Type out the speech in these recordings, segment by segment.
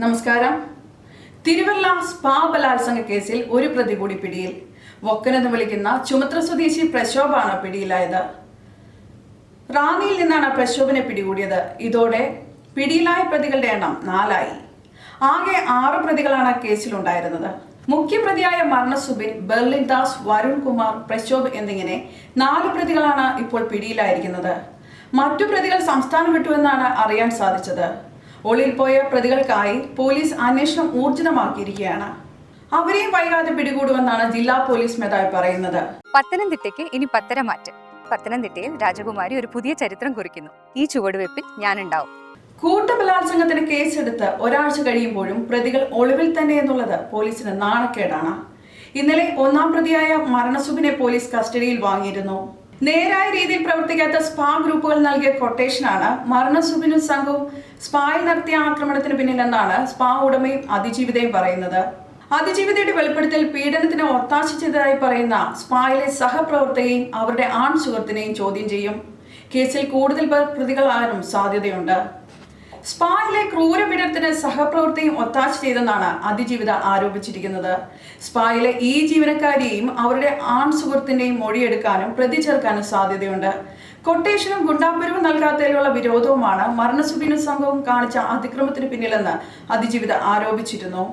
നമസ്കാരം. തിരുവല്ല സ്പാ ബലാത്സംഗ കേസിൽ ഒരു പ്രതി കൂടി പിടിയിൽ. വൊക്കനെന്ന് വിളിക്കുന്ന ചുമത്ര സ്വദേശി പ്രശോഭാണ് പിടിയിലായത്. റാന്നിയിൽ നിന്നാണ് പ്രശോഭിനെ പിടികൂടിയത്. ഇതോടെ പിടിയിലായ പ്രതികളുടെ എണ്ണം 4ആയി. ആകെ 6 പ്രതികളാണ് കേസിലുണ്ടായിരുന്നത്. മുഖ്യപ്രതിയായ മർണസുബിൻ, ബെർലിൻ ദാസ്, വരുൺ കുമാർ, പ്രശോഭ് എന്നിങ്ങനെ 4 പ്രതികളാണ് ഇപ്പോൾ പിടിയിലായിരിക്കുന്നത്. മറ്റു പ്രതികൾ സംസ്ഥാനം വിട്ടുവെന്നാണ് അറിയാൻ സാധിച്ചത്. ഒളിയിൽ പോയ പ്രതികൾക്കായി പോലീസ് അന്വേഷണം ഊർജിതമാക്കിയിരിക്കുകയാണ്. അവരെയും വൈകാതെ പിടികൂടുമെന്നാണ് ജില്ലാ പോലീസ് മേധാവി പറയുന്നത്. പത്തനംതിട്ടയ്ക്ക് ഇനി പത്തരമാറ്റം. പത്തനംതിട്ടയിൽ രാജകുമാരി ഒരു പുതിയ ചരിത്രം കുറിക്കുന്നു. ഈ ചുവടുവെപ്പിൽ ഞാനുണ്ടാവും. കൂട്ടബലാത്സംഗത്തിന് കേസെടുത്ത് ഒരാഴ്ച കഴിയുമ്പോഴും പ്രതികൾ ഒളിവിൽ തന്നെ എന്നുള്ളത് പോലീസിന് നാണക്കേടാണ്. ഇന്നലെ 1-ാം പ്രതിയായ മർണസുബിനെ പോലീസ് കസ്റ്റഡിയിൽ വാങ്ങിയിരുന്നു. നേരായ രീതിയിൽ പ്രവർത്തിക്കാത്ത സ്പാ ഗ്രൂപ്പുകൾ നൽകിയ കൊട്ടേഷനാണ് മർണസുബിനും സംഘവും സ്പായിൽ നടത്തിയ ആക്രമണത്തിന് പിന്നിലെന്നാണ് സ്പാ ഉടമയും അതിജീവിതയും പറയുന്നത്. അതിജീവിതയുടെ വെളിപ്പെടുത്തൽ പീഡനത്തിന് ഒത്താശ ചെയ്തതായി പറയുന്ന സ്പായിലെ സഹപ്രവർത്തകയും അവരുടെ ആൺ സുഹൃത്തിനെയും ചോദ്യം ചെയ്യും. കേസിൽ കൂടുതൽ പേർ പ്രതികളാകാനും സാധ്യതയുണ്ട്. സ്പായിലെ ക്രൂരപീഡനത്തിന് സഹപ്രവർത്തകയും ഒത്താശ ചെയ്തെന്നാണ് അതിജീവിത ആരോപിച്ചിരിക്കുന്നത്. സ്പായിലെ ഈ ജീവനക്കാരിയെയും അവരുടെ ആൺ സുഹൃത്തിന്റെയും മൊഴിയെടുക്കാനും പ്രതി ചേർക്കാനും സാധ്യതയുണ്ട്. കൊട്ടേഷനും ഗുണ്ടാപ്പരവും നൽകാത്തതിലുള്ള വിരോധവുമാണ് മർണസുബിനും സംഘവും കാണിച്ച അതിക്രമത്തിന് പിന്നിലെന്ന് അതിജീവിത ആരോപിച്ചിരുന്നു.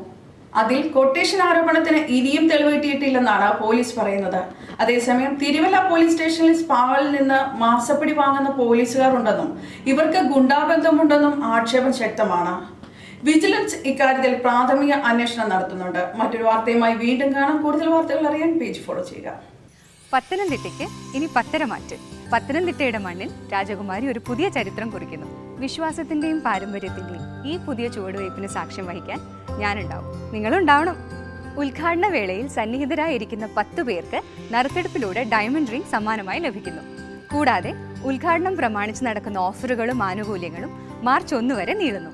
അതിൽ കൊട്ടേഷൻ ആരോപണത്തിന് ഇനിയും തെളിവ് കിട്ടിയിട്ടില്ലെന്നാണ് പോലീസ് പറയുന്നത്. അതേസമയം തിരുവല്ല പോലീസ് സ്റ്റേഷനിൽ സ്പാകളിൽ നിന്ന് മാസപ്പടി വാങ്ങുന്ന പോലീസുകാർ ഉണ്ടെന്നും ഇവർക്ക് ഗുണ്ടാബന്ധമുണ്ടെന്നും ആക്ഷേപം ശക്തമാണ്. വിജിലൻസ് ഇക്കാര്യത്തിൽ പ്രാഥമിക അന്വേഷണം നടത്തുന്നുണ്ട്. മറ്റൊരു വാർത്തയുമായി വീണ്ടും കാണാം. കൂടുതൽ വാർത്തകൾ അറിയാൻ പേജ് ഫോളോ ചെയ്യുക. പത്തനംതിട്ടയ്ക്ക് ഇനി പത്തരമാറ്റം. പത്തനംതിട്ടയുടെ മണ്ണിൽ രാജകുമാരി ഒരു പുതിയ ചരിത്രം കുറിക്കുന്നു. വിശ്വാസത്തിന്റെയും പാരമ്പര്യത്തിന്റെയും ഈ പുതിയ ചുവടുവയ്പ്പിന് സാക്ഷ്യം വഹിക്കാൻ ഞാനുണ്ടാവും. നിങ്ങളുണ്ടാവണം. ഉദ്ഘാടന വേളയിൽ സന്നിഹിതരായിരിക്കുന്ന 10 പേർക്ക് നറുക്കെടുപ്പിലൂടെ ഡയമണ്ട് റിംഗ് സമ്മാനമായി ലഭിക്കുന്നു. കൂടാതെ ഉദ്ഘാടനം പ്രമാണിച്ച് നടക്കുന്ന ഓഫറുകളും ആനുകൂല്യങ്ങളും മാർച്ച് 1 വരെ നീളുന്നു.